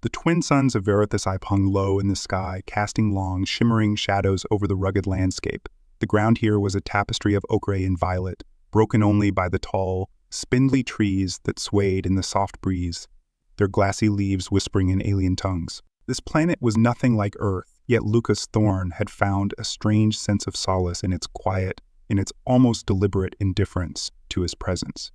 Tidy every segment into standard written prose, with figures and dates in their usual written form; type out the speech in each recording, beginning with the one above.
The twin suns of Verithus hung low in the sky, casting long, shimmering shadows over the rugged landscape. The ground here was a tapestry of ochre and violet, broken only by the tall, spindly trees that swayed in the soft breeze, their glassy leaves whispering in alien tongues. This planet was nothing like Earth, yet Lucas Thorne had found a strange sense of solace in its quiet, in its almost deliberate indifference to his presence.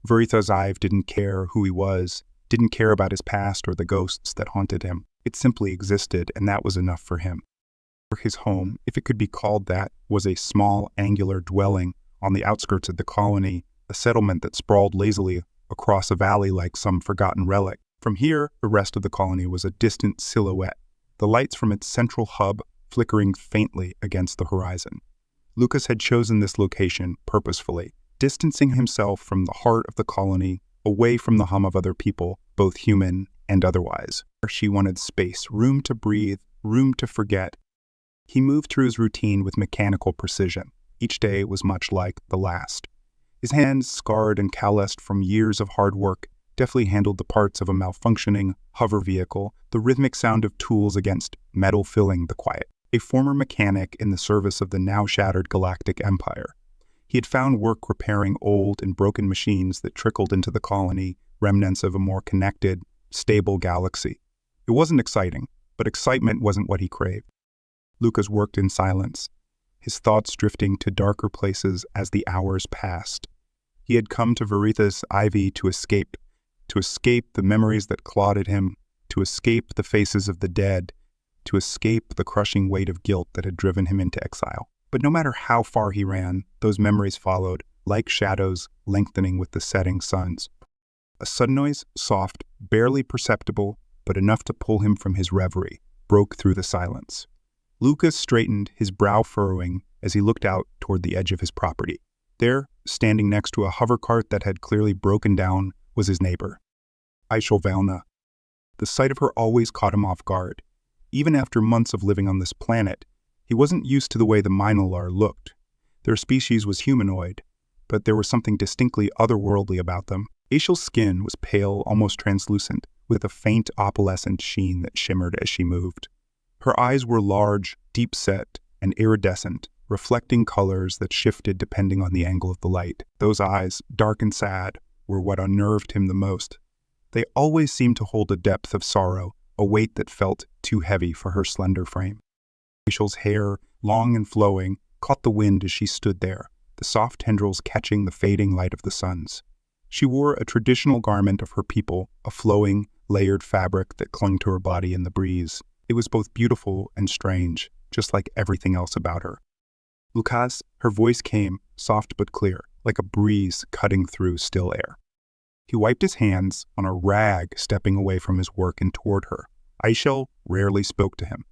Verithus didn't care who he was, didn't care about his past or the ghosts that haunted him. It simply existed, and that was enough for him. His home, if it could be called that, was a small, angular dwelling on the outskirts of the colony, a settlement that sprawled lazily across a valley like some forgotten relic. From here, the rest of the colony was a distant silhouette, the lights from its central hub flickering faintly against the horizon. Lucas had chosen this location purposefully, distancing himself from the heart of the colony, away from the hum of other people, both human and otherwise. She wanted space, room to breathe, room to forget. He moved through his routine with mechanical precision. Each day was much like the last. His hands, scarred and calloused from years of hard work, deftly handled the parts of a malfunctioning hover vehicle, the rhythmic sound of tools against metal filling the quiet. A former mechanic in the service of the now-shattered galactic empire, he had found work repairing old and broken machines that trickled into the colony, remnants of a more connected, stable galaxy. It wasn't exciting, but excitement wasn't what he craved. Lucas worked in silence, his thoughts drifting to darker places as the hours passed. He had come to Verithus Ivy to escape the memories that clawed at him, to escape the faces of the dead, to escape the crushing weight of guilt that had driven him into exile. But no matter how far he ran, those memories followed, like shadows lengthening with the setting suns. A sudden noise, soft, barely perceptible, but enough to pull him from his reverie, broke through the silence. Lucas straightened, his brow furrowing, as he looked out toward the edge of his property. There, standing next to a hover cart that had clearly broken down, was his neighbor, Aishel Valna. The sight of her always caught him off guard. Even after months of living on this planet, he wasn't used to the way the Minolar looked. Their species was humanoid, but there was something distinctly otherworldly about them. Aishel's skin was pale, almost translucent, with a faint opalescent sheen that shimmered as she moved. Her eyes were large, deep-set, and iridescent, reflecting colors that shifted depending on the angle of the light. Those eyes, dark and sad, were what unnerved him the most. They always seemed to hold a depth of sorrow, a weight that felt too heavy for her slender frame. Aishel's hair, long and flowing, caught the wind as she stood there, the soft tendrils catching the fading light of the suns. She wore a traditional garment of her people, a flowing, layered fabric that clung to her body in the breeze. It was both beautiful and strange, just like everything else about her. Lucas, her voice came, soft but clear, like a breeze cutting through still air. He wiped his hands on a rag, stepping away from his work and toward her. Aishel rarely spoke to him.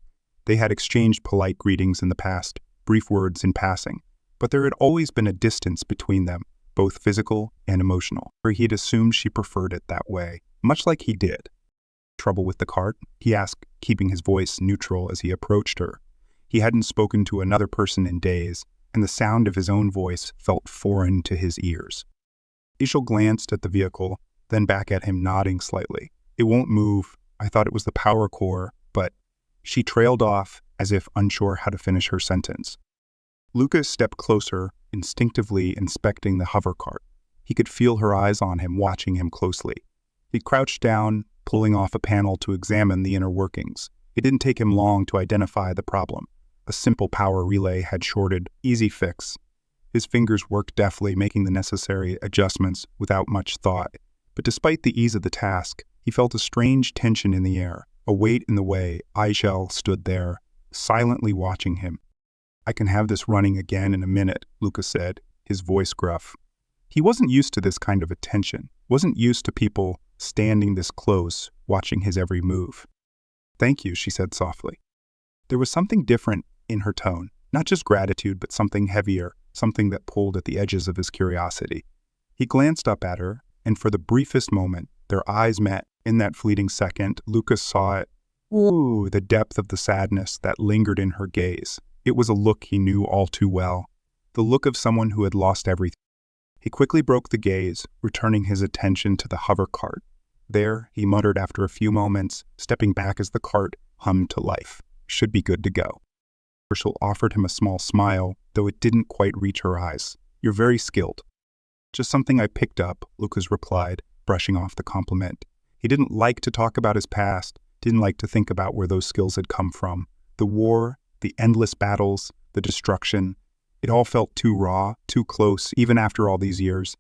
They had exchanged polite greetings in the past, brief words in passing, but there had always been a distance between them, both physical and emotional. He had assumed she preferred it that way, much like he did. Trouble with the cart? He asked, keeping his voice neutral as he approached her. He hadn't spoken to another person in days, and the sound of his own voice felt foreign to his ears. Aishel glanced at the vehicle, then back at him, nodding slightly. It won't move. I thought it was the power core, but... She trailed off, as if unsure how to finish her sentence. Lucas stepped closer, instinctively inspecting the hover cart. He could feel her eyes on him, watching him closely. He crouched down, pulling off a panel to examine the inner workings. It didn't take him long to identify the problem. A simple power relay had shorted. Easy fix. His fingers worked deftly, making the necessary adjustments without much thought. But despite the ease of the task, he felt a strange tension in the air, a weight in the way. Aishel stood there, silently watching him. I can have this running again in a minute, Lucas said, his voice gruff. He wasn't used to this kind of attention, wasn't used to people standing this close, watching his every move. Thank you, she said softly. There was something different in her tone, not just gratitude, but something heavier, something that pulled at the edges of his curiosity. He glanced up at her, and for the briefest moment, their eyes met. In that fleeting second, Lucas saw it. Ooh, the depth of the sadness that lingered in her gaze. It was a look he knew all too well, the look of someone who had lost everything. He quickly broke the gaze, returning his attention to the hover cart. There, he muttered after a few moments, stepping back as the cart hummed to life. Should be good to go. Herschel offered him a small smile, though it didn't quite reach her eyes. You're very skilled. Just something I picked up, Lucas replied, brushing off the compliment. He didn't like to talk about his past, didn't like to think about where those skills had come from. The war, the endless battles, the destruction, it all felt too raw, too close, even after all these years.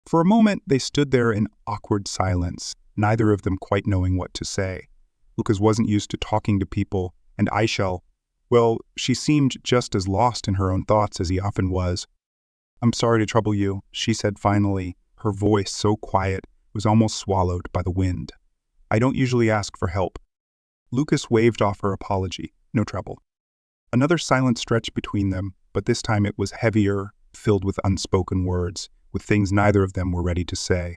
For a moment, they stood there in awkward silence, neither of them quite knowing what to say. Lucas wasn't used to talking to people, and Aishel, well, she seemed just as lost in her own thoughts as he often was. I'm sorry to trouble you, she said finally, her voice so quiet it was almost swallowed by the wind. I don't usually ask for help. Lucas waved off her apology. No trouble. Another silence stretched between them, but this time it was heavier, filled with unspoken words, with things neither of them were ready to say.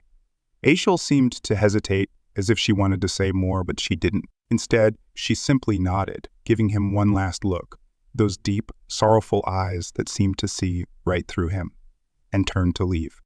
Aishel seemed to hesitate, as if she wanted to say more, but she didn't. Instead, she simply nodded, giving him one last look, those deep, sorrowful eyes that seemed to see right through him, and turned to leave.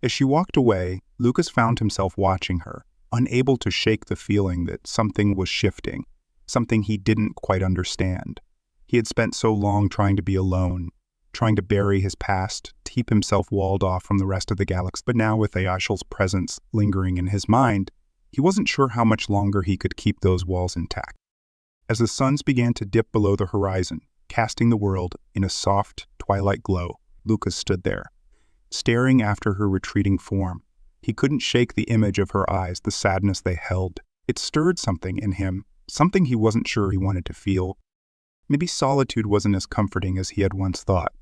As she walked away, Lucas found himself watching her, unable to shake the feeling that something was shifting, something he didn't quite understand. He had spent so long trying to be alone, trying to bury his past, to keep himself walled off from the rest of the galaxy, but now with Aishel's presence lingering in his mind, he wasn't sure how much longer he could keep those walls intact. As the suns began to dip below the horizon, casting the world in a soft, twilight glow, Lucas stood there, staring after her retreating form. He couldn't shake the image of her eyes, the sadness they held. It stirred something in him, something he wasn't sure he wanted to feel. Maybe solitude wasn't as comforting as he had once thought.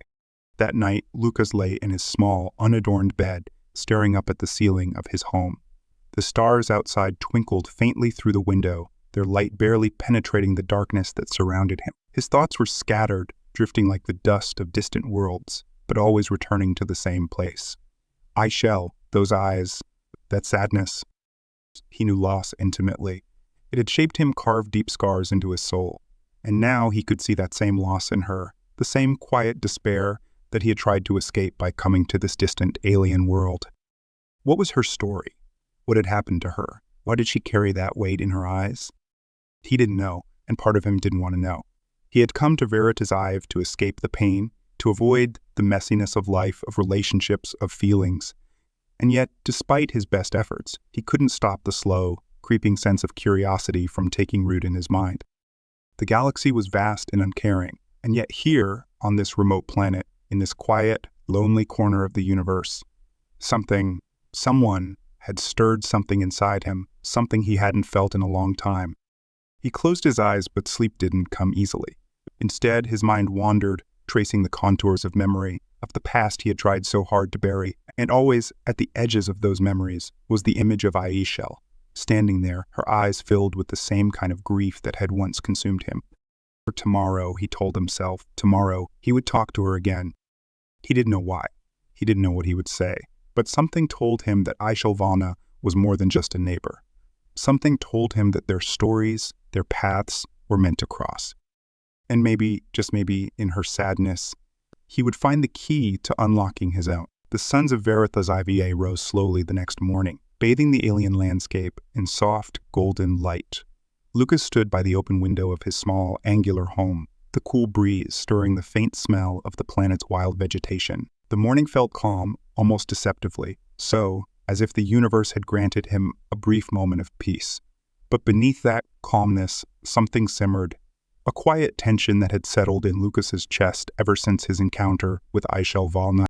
That night, Lucas lay in his small, unadorned bed, staring up at the ceiling of his home. The stars outside twinkled faintly through the window, their light barely penetrating the darkness that surrounded him. His thoughts were scattered, drifting like the dust of distant worlds, but always returning to the same place. Aishel, those eyes, that sadness. He knew loss intimately. It had shaped him, carved deep scars into his soul. And now he could see that same loss in her, the same quiet despair that he had tried to escape by coming to this distant alien world. What was her story? What had happened to her? Why did she carry that weight in her eyes? He didn't know, and part of him didn't want to know. He had come to dramatized to escape the pain, to avoid the messiness of life, of relationships, of feelings. And yet, despite his best efforts, he couldn't stop the slow, creeping sense of curiosity from taking root in his mind. The galaxy was vast and uncaring, and yet here, on this remote planet, in this quiet, lonely corner of the universe, someone had stirred something inside him, something he hadn't felt in a long time. He closed his eyes, but sleep didn't come easily. Instead, his mind wandered, tracing the contours of memory, of the past he had tried so hard to bury, and always, at the edges of those memories, was the image of Aishel, standing there, her eyes filled with the same kind of grief that had once consumed him. For tomorrow, he told himself, tomorrow, he would talk to her again. He didn't know why. He didn't know what he would say. But something told him that Aishel Valna was more than just a neighbor. Something told him that their stories, their paths, were meant to cross. And maybe, just maybe, in her sadness, he would find the key to unlocking his own. The suns of Verithas IVA rose slowly the next morning, bathing the alien landscape in soft, golden light. Lucas stood by the open window of his small, angular home, the cool breeze stirring the faint smell of the planet's wild vegetation. The morning felt calm, almost deceptively, so, as if the universe had granted him a brief moment of peace. But beneath that calmness, something simmered, a quiet tension that had settled in Lucas's chest ever since his encounter with Aishel Valna.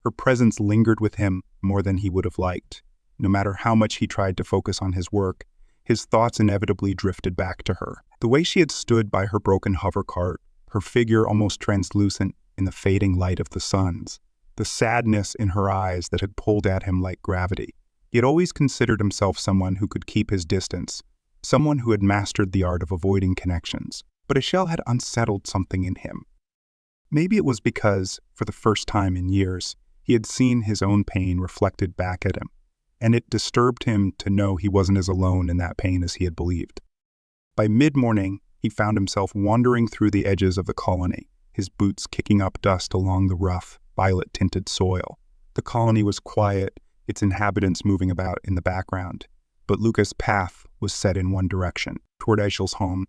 Her presence lingered with him more than he would have liked. No matter how much he tried to focus on his work, his thoughts inevitably drifted back to her. The way she had stood by her broken hover cart, her figure almost translucent in the fading light of the suns, the sadness in her eyes that had pulled at him like gravity. He had always considered himself someone who could keep his distance, someone who had mastered the art of avoiding connections. But Aishel had unsettled something in him. Maybe it was because, for the first time in years, he had seen his own pain reflected back at him, and it disturbed him to know he wasn't as alone in that pain as he had believed. By mid-morning, he found himself wandering through the edges of the colony, his boots kicking up dust along the rough, violet-tinted soil. The colony was quiet, its inhabitants moving about in the background. but Lucas' path was set in one direction, toward Aishel's home.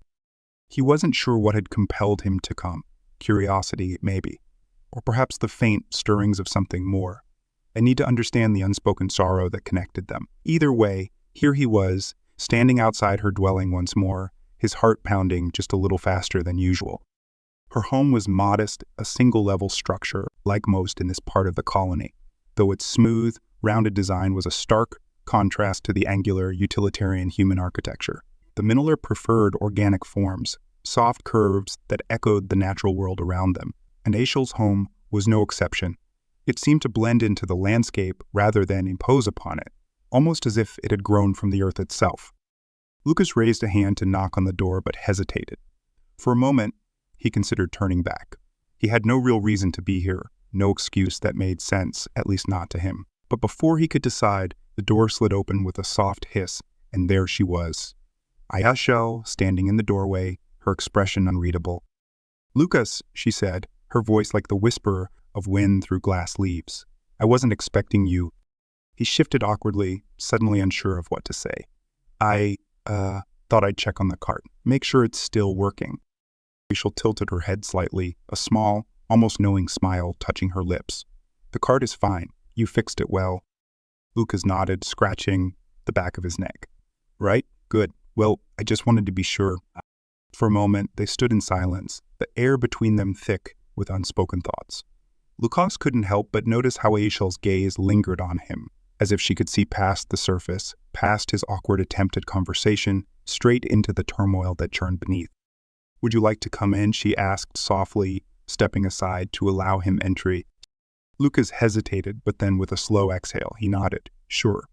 He wasn't sure what had compelled him to come. Curiosity, maybe. Or perhaps the faint stirrings of something more. I need to understand the unspoken sorrow that connected them. Either way, here he was, standing outside her dwelling once more, his heart pounding just a little faster than usual. Her home was modest, a single-level structure, like most in this part of the colony, though its smooth, rounded design was a stark contrast to the angular, utilitarian human architecture. The Miniler preferred organic forms, soft curves that echoed the natural world around them, and Aishel's home was no exception. It seemed to blend into the landscape rather than impose upon it, almost as if it had grown from the earth itself. Lucas raised a hand to knock on the door but hesitated. For a moment, he considered turning back. He had no real reason to be here, no excuse that made sense, at least not to him. But before he could decide, the door slid open with a soft hiss, and there she was. Aishel, standing in the doorway, her expression unreadable. "Lucas," she said, her voice like the whisper of wind through glass leaves. "I wasn't expecting you." He shifted awkwardly, suddenly unsure of what to say. I thought I'd check on the cart, make sure it's still working." Rachel tilted her head slightly, a small, almost knowing smile touching her lips. "The cart is fine. You fixed it well." Lucas nodded, scratching the back of his neck. "Right? Good. Well, I just wanted to be sure." For a moment, they stood in silence, the air between them thick with unspoken thoughts. Lucas couldn't help but notice how Aishel's gaze lingered on him, as if she could see past the surface, past his awkward attempt at conversation, straight into the turmoil that churned beneath. "Would you like to come in?" she asked softly, stepping aside to allow him entry. Lucas hesitated, but then with a slow exhale, he nodded, "Sure."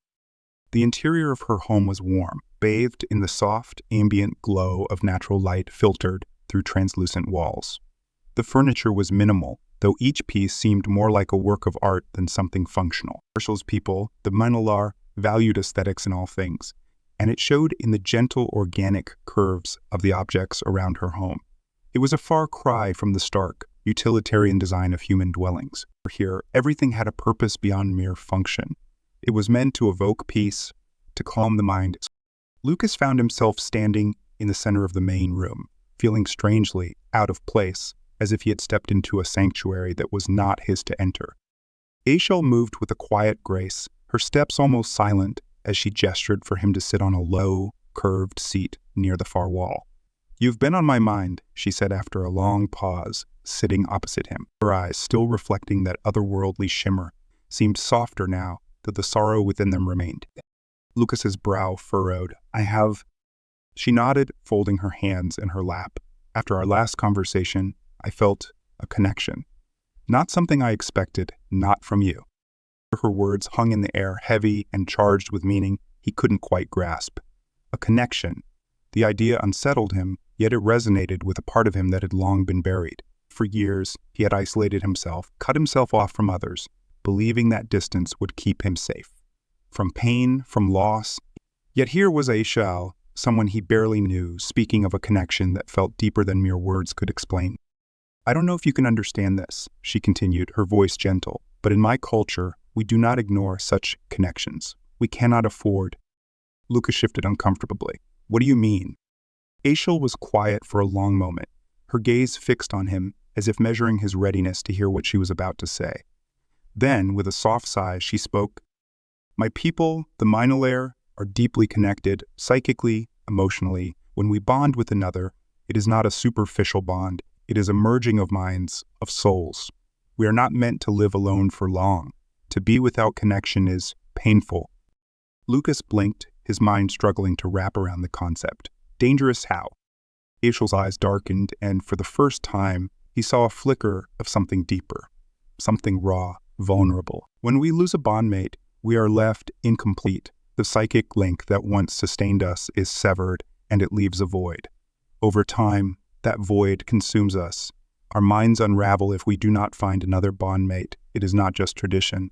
The interior of her home was warm, bathed in the soft, ambient glow of natural light filtered through translucent walls. The furniture was minimal, though each piece seemed more like a work of art than something functional. Marshall's people, the Manalar, valued aesthetics in all things, and it showed in the gentle, organic curves of the objects around her home. It was a far cry from the stark, utilitarian design of human dwellings. Here, everything had a purpose beyond mere function. It was meant to evoke peace, to calm the mind. Lucas found himself standing in the center of the main room, feeling strangely out of place, as if he had stepped into a sanctuary that was not his to enter. Aishel moved with a quiet grace, her steps almost silent, as she gestured for him to sit on a low, curved seat near the far wall. "You've been on my mind," she said after a long pause, sitting opposite him. Her eyes, still reflecting that otherworldly shimmer, seemed softer now, though the sorrow within them remained. Lucas's brow furrowed. "I have—" She nodded, folding her hands in her lap. "After our last conversation, I felt a connection. Not something I expected, not from you." Her words hung in the air, heavy and charged with meaning he couldn't quite grasp. A connection. The idea unsettled him, yet it resonated with a part of him that had long been buried. For years, he had isolated himself, cut himself off from others, believing that distance would keep him safe. From pain, from loss. Yet here was Aishel, someone he barely knew, speaking of a connection that felt deeper than mere words could explain. "I don't know if you can understand this," she continued, her voice gentle, "but in my culture, we do not ignore such connections. We cannot afford—" Lucas shifted uncomfortably. "What do you mean?" Aishel was quiet for a long moment, her gaze fixed on him as if measuring his readiness to hear what she was about to say. Then, with a soft sigh, she spoke. "My people, the Miniler, are deeply connected, psychically, emotionally. When we bond with another, it is not a superficial bond. It is a merging of minds, of souls. We are not meant to live alone for long. To be without connection is painful." Lucas blinked, his mind struggling to wrap around the concept. Dangerous how? Aishel's eyes darkened, and for the first time, he saw a flicker of something deeper, something raw, vulnerable. When we lose a bondmate, we are left incomplete. The psychic link that once sustained us is severed, and it leaves a void. Over time, that void consumes us. Our minds unravel if we do not find another bondmate. It is not just tradition.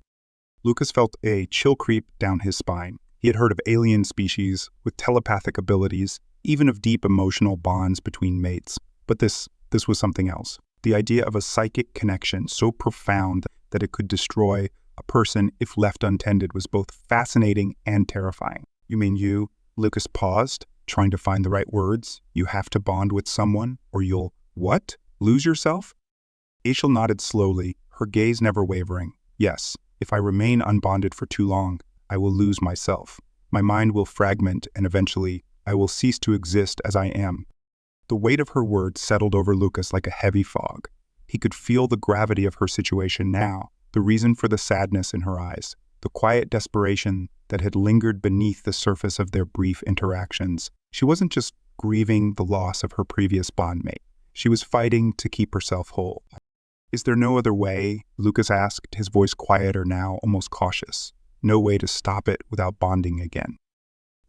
Lucas felt a chill creep down his spine. He had heard of alien species with telepathic abilities, even of deep emotional bonds between mates. But this was something else. The idea of a psychic connection so profound that it could destroy a person if left untended was both fascinating and terrifying. You mean you? Lucas paused, trying to find the right words. You have to bond with someone, or you'll, what? Lose yourself? Aishel nodded slowly, her gaze never wavering. Yes, if I remain unbonded for too long, I will lose myself. My mind will fragment, and eventually, I will cease to exist as I am. The weight of her words settled over Lucas like a heavy fog. He could feel the gravity of her situation now, the reason for the sadness in her eyes, the quiet desperation that had lingered beneath the surface of their brief interactions. She wasn't just grieving the loss of her previous bondmate. She was fighting to keep herself whole. Is there no other way? Lucas asked, his voice quieter now, almost cautious. No way to stop it without bonding again.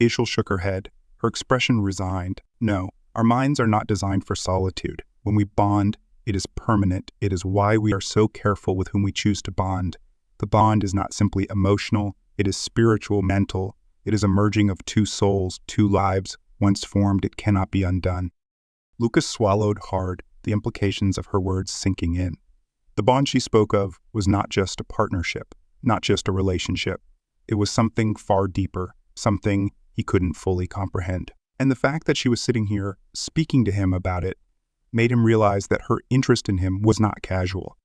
Aishel shook her head, her expression resigned. No, our minds are not designed for solitude. When we bond, it is permanent. It is why we are so careful with whom we choose to bond. The bond is not simply emotional, it is spiritual, mental. It is a merging of two souls, two lives. Once formed, it cannot be undone. Lucas swallowed hard, the implications of her words sinking in. The bond she spoke of was not just a partnership, not just a relationship. It was something far deeper, something he couldn't fully comprehend. And the fact that she was sitting here, speaking to him about it, made him realize that her interest in him was not casual.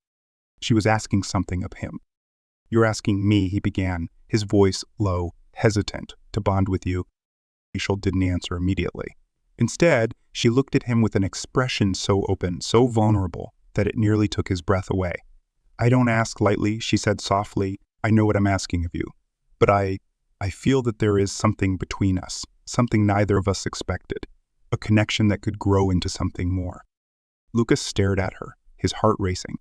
She was asking something of him. You're asking me, he began, his voice low, hesitant, to bond with you. Aishel didn't answer immediately. Instead, she looked at him with an expression so open, so vulnerable, that it nearly took his breath away. I don't ask lightly, she said softly. I know what I'm asking of you. But I feel that there is something between us, something neither of us expected, a connection that could grow into something more. Lucas stared at her, his heart racing.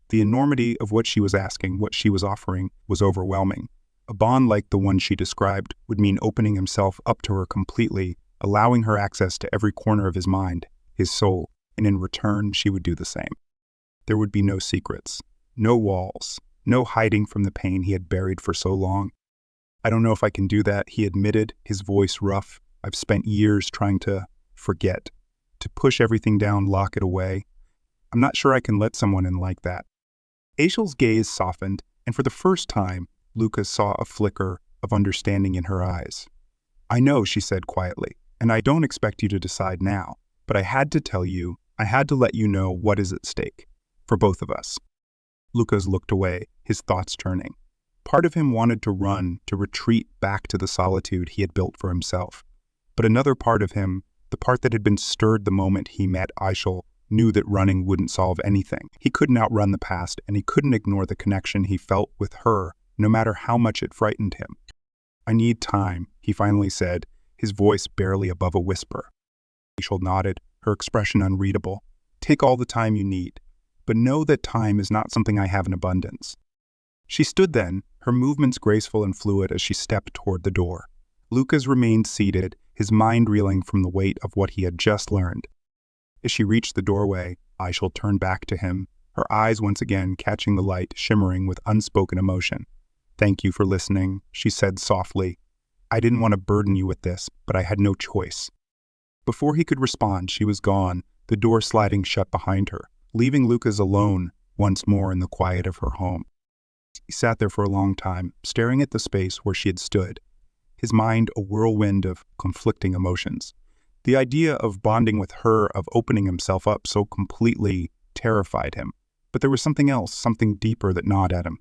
The enormity of what she was asking, what she was offering, was overwhelming. A bond like the one she described would mean opening himself up to her completely, allowing her access to every corner of his mind, his soul, and in return she would do the same. There would be no secrets, no walls, no hiding from the pain he had buried for so long. I don't know if I can do that, he admitted, his voice rough. I've spent years trying to forget, to push everything down, lock it away. I'm not sure I can let someone in like that. Aishel's gaze softened, and for the first time, Lucas saw a flicker of understanding in her eyes. I know, she said quietly, and I don't expect you to decide now, but I had to tell you, I had to let you know what is at stake, for both of us. Lucas looked away, his thoughts turning. Part of him wanted to run, to retreat back to the solitude he had built for himself. But another part of him, the part that had been stirred the moment he met Aishel, knew that running wouldn't solve anything. He couldn't outrun the past, and he couldn't ignore the connection he felt with her, no matter how much it frightened him. I need time, he finally said, his voice barely above a whisper. Aishel nodded, her expression unreadable. Take all the time you need, but know that time is not something I have in abundance. She stood then, her movements graceful and fluid as she stepped toward the door. Lucas remained seated, his mind reeling from the weight of what he had just learned. As she reached the doorway, Aishel turned back to him, her eyes once again catching the light, shimmering with unspoken emotion. Thank you for listening, she said softly. I didn't want to burden you with this, but I had no choice. Before he could respond, she was gone, the door sliding shut behind her, leaving Lucas alone once more in the quiet of her home. He sat there for a long time, staring at the space where she had stood, his mind a whirlwind of conflicting emotions. The idea of bonding with her, of opening himself up so completely, terrified him. But there was something else, something deeper that gnawed at him.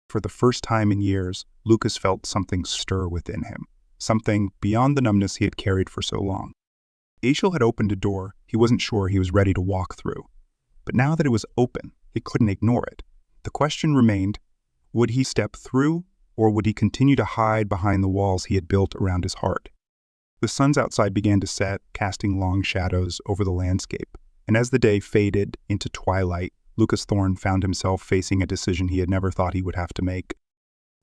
For the first time in years, Lucas felt something stir within him, something beyond the numbness he had carried for so long. Aishel had opened a door he wasn't sure he was ready to walk through. But now that it was open, he couldn't ignore it. The question remained, would he step through, or would he continue to hide behind the walls he had built around his heart? The suns outside began to set, casting long shadows over the landscape, and as the day faded into twilight, Lucas Thorne found himself facing a decision he had never thought he would have to make.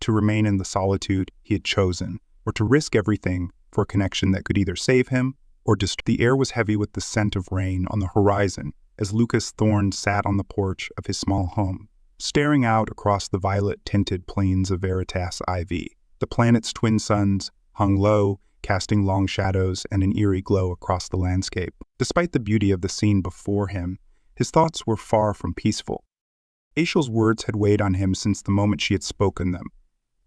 To remain in the solitude he had chosen, or to risk everything for a connection that could either save him or destroy. The air was heavy with the scent of rain on the horizon as Lucas Thorne sat on the porch of his small home, staring out across the violet-tinted plains of Veritas IV. The planet's twin suns hung low, casting long shadows and an eerie glow across the landscape. Despite the beauty of the scene before him, his thoughts were far from peaceful. Aishel's words had weighed on him since the moment she had spoken them.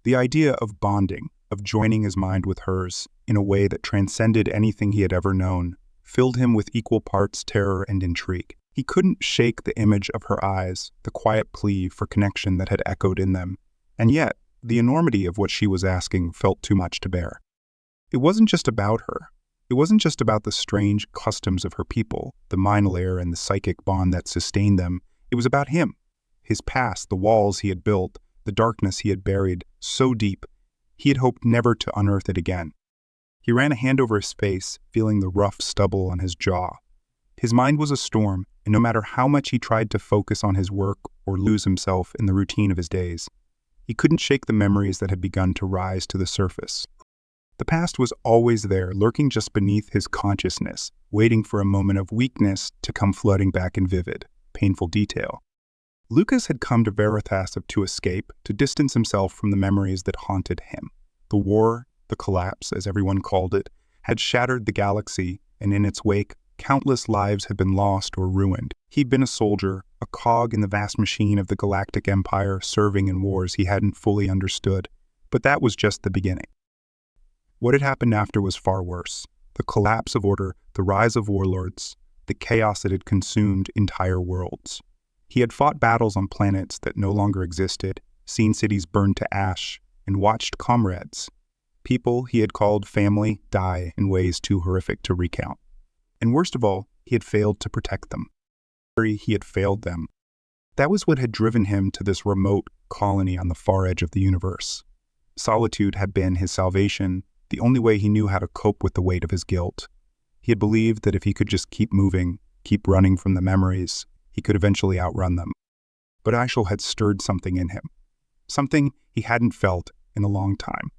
The idea of bonding, of joining his mind with hers in a way that transcended anything he had ever known, filled him with equal parts terror and intrigue. He couldn't shake the image of her eyes, the quiet plea for connection that had echoed in them. And yet, the enormity of what she was asking felt too much to bear. It wasn't just about her. It wasn't just about the strange customs of her people, the mind layer and the psychic bond that sustained them. It was about him, his past, the walls he had built, the darkness he had buried so deep, he had hoped never to unearth it again. He ran a hand over his face, feeling the rough stubble on his jaw. His mind was a storm, and no matter how much he tried to focus on his work or lose himself in the routine of his days, he couldn't shake the memories that had begun to rise to the surface. The past was always there, lurking just beneath his consciousness, waiting for a moment of weakness to come flooding back in vivid, painful detail. Lucas had come to Veritas to escape, to distance himself from the memories that haunted him. The war, the collapse, as everyone called it, had shattered the galaxy, and in its wake, countless lives had been lost or ruined. He'd been a soldier, a cog in the vast machine of the galactic empire, serving in wars he hadn't fully understood. But that was just the beginning. What had happened after was far worse. The collapse of order, the rise of warlords, the chaos that had consumed entire worlds. He had fought battles on planets that no longer existed, seen cities burned to ash, and watched comrades, people he had called family, die in ways too horrific to recount. And worst of all, he had failed to protect them. He had failed them. That was what had driven him to this remote colony on the far edge of the universe. Solitude had been his salvation, the only way he knew how to cope with the weight of his guilt. He had believed that if he could just keep moving, keep running from the memories, he could eventually outrun them. But Aishel had stirred something in him. Something he hadn't felt in a long time.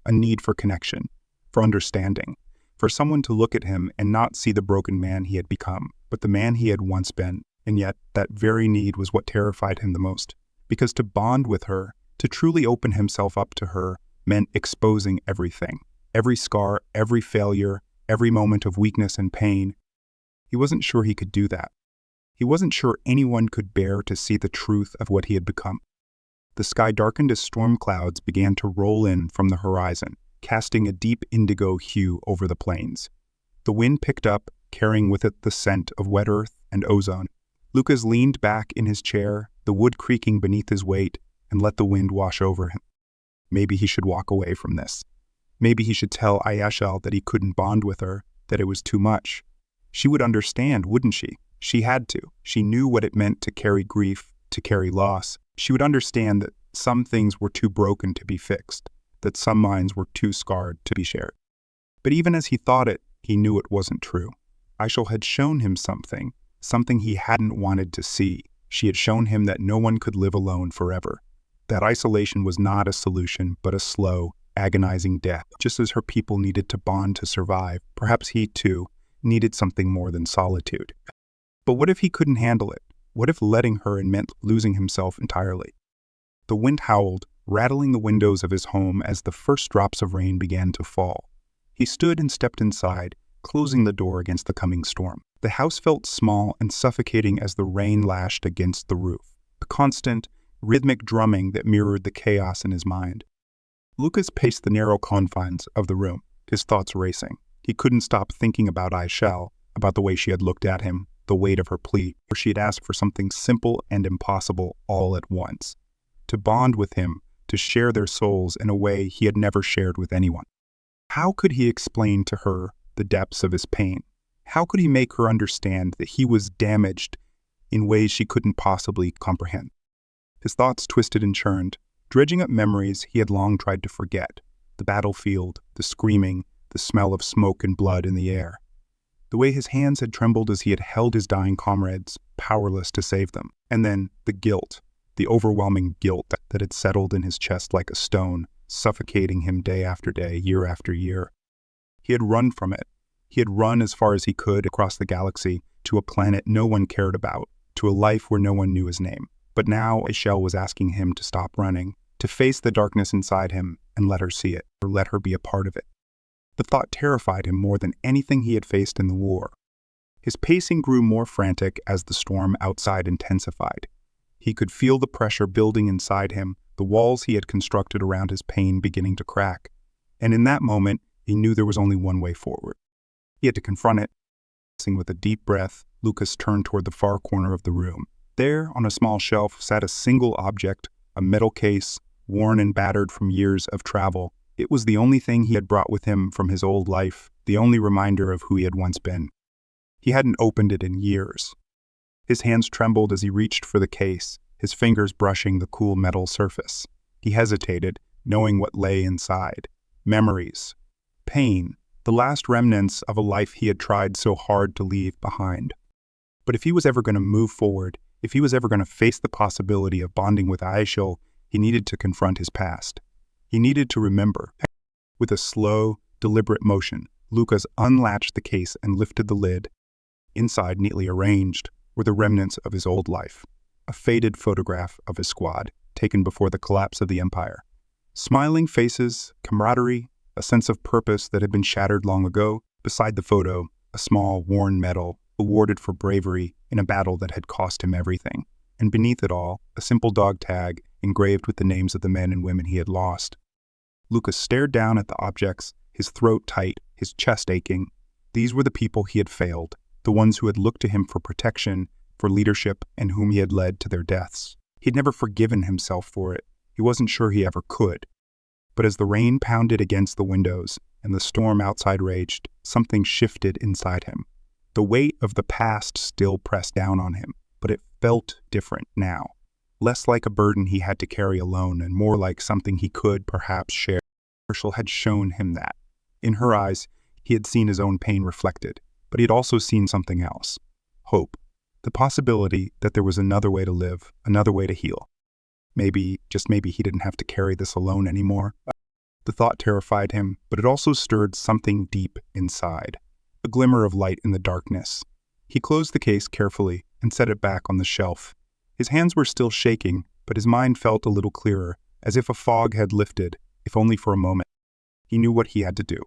A need for connection, for understanding, for someone to look at him and not see the broken man he had become, but the man he had once been. And yet, that very need was what terrified him the most. Because to bond with her, to truly open himself up to her, meant exposing everything. Every scar, every failure, every moment of weakness and pain. He wasn't sure he could do that. He wasn't sure anyone could bear to see the truth of what he had become. The sky darkened as storm clouds began to roll in from the horizon, casting a deep indigo hue over the plains. The wind picked up, carrying with it the scent of wet earth and ozone. Lucas leaned back in his chair, the wood creaking beneath his weight, and let the wind wash over him. Maybe he should walk away from this. Maybe he should tell Aishel that he couldn't bond with her, that it was too much. She would understand, wouldn't she? She had to. She knew what it meant to carry grief, to carry loss. She would understand that some things were too broken to be fixed, that some minds were too scarred to be shared. But even as he thought it, he knew it wasn't true. Aishel had shown him something he hadn't wanted to see. She had shown him that no one could live alone forever. That isolation was not a solution, but a slow, agonizing death. Just as her people needed to bond to survive, perhaps he, too, needed something more than solitude. But what if he couldn't handle it? What if letting her meant losing himself entirely? The wind howled, rattling the windows of his home as the first drops of rain began to fall. He stood and stepped inside, closing the door against the coming storm. The house felt small and suffocating as the rain lashed against the roof, the constant, rhythmic drumming that mirrored the chaos in his mind. Lucas paced the narrow confines of the room, his thoughts racing. He couldn't stop thinking about Aishel, about the way she had looked at him, the weight of her plea, where she had asked for something simple and impossible all at once. To bond with him, to share their souls in a way he had never shared with anyone. How could he explain to her the depths of his pain? How could he make her understand that he was damaged in ways she couldn't possibly comprehend? His thoughts twisted and churned, dredging up memories he had long tried to forget. The battlefield, the screaming, the smell of smoke and blood in the air. The way his hands had trembled as he had held his dying comrades, powerless to save them. And then the guilt, the overwhelming guilt that had settled in his chest like a stone, suffocating him day after day, year after year. He had run from it. He had run as far as he could across the galaxy, to a planet no one cared about, to a life where no one knew his name. But now Aishel was asking him to stop running, to face the darkness inside him and let her see it, or let her be a part of it. The thought terrified him more than anything he had faced in the war. His pacing grew more frantic as the storm outside intensified. He could feel the pressure building inside him, the walls he had constructed around his pain beginning to crack. And in that moment, he knew there was only one way forward. He had to confront it. With a deep breath, Lucas turned toward the far corner of the room. There, on a small shelf, sat a single object, a metal case, worn and battered from years of travel. It was the only thing he had brought with him from his old life, the only reminder of who he had once been. He hadn't opened it in years. His hands trembled as he reached for the case, his fingers brushing the cool metal surface. He hesitated, knowing what lay inside. Memories. Pain. The last remnants of a life he had tried so hard to leave behind. But if he was ever going to move forward, if he was ever going to face the possibility of bonding with Aishel, he needed to confront his past. He needed to remember. With a slow, deliberate motion, Lucas unlatched the case and lifted the lid. Inside, neatly arranged, were the remnants of his old life. A faded photograph of his squad, taken before the collapse of the Empire. Smiling faces, camaraderie, a sense of purpose that had been shattered long ago. Beside the photo, a small, worn medal, awarded for bravery in a battle that had cost him everything. And beneath it all, a simple dog tag engraved with the names of the men and women he had lost. Lucas stared down at the objects, his throat tight, his chest aching. These were the people he had failed, the ones who had looked to him for protection, for leadership, and whom he had led to their deaths. He had never forgiven himself for it. He wasn't sure he ever could. But as the rain pounded against the windows and the storm outside raged, something shifted inside him. The weight of the past still pressed down on him, but it felt different now. Less like a burden he had to carry alone and more like something he could perhaps share. Herschel had shown him that. In her eyes, he had seen his own pain reflected, but he had also seen something else. Hope. The possibility that there was another way to live, another way to heal. Maybe, just maybe, he didn't have to carry this alone anymore. The thought terrified him, but it also stirred something deep inside. A glimmer of light in the darkness. He closed the case carefully and set it back on the shelf. His hands were still shaking, but his mind felt a little clearer, as if a fog had lifted, if only for a moment. He knew what he had to do.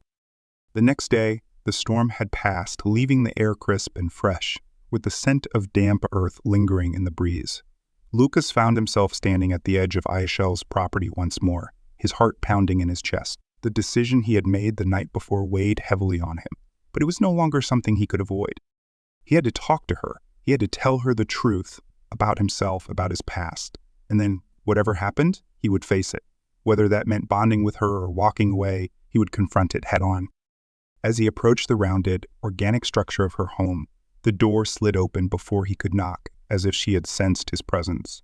The next day, the storm had passed, leaving the air crisp and fresh, with the scent of damp earth lingering in the breeze. Lucas found himself standing at the edge of Aishel's property once more, his heart pounding in his chest. The decision he had made the night before weighed heavily on him, but it was no longer something he could avoid. He had to talk to her. He had to tell her the truth about himself, about his past. And then, whatever happened, he would face it. Whether that meant bonding with her or walking away, he would confront it head-on. As he approached the rounded, organic structure of her home, the door slid open before he could knock, as if she had sensed his presence.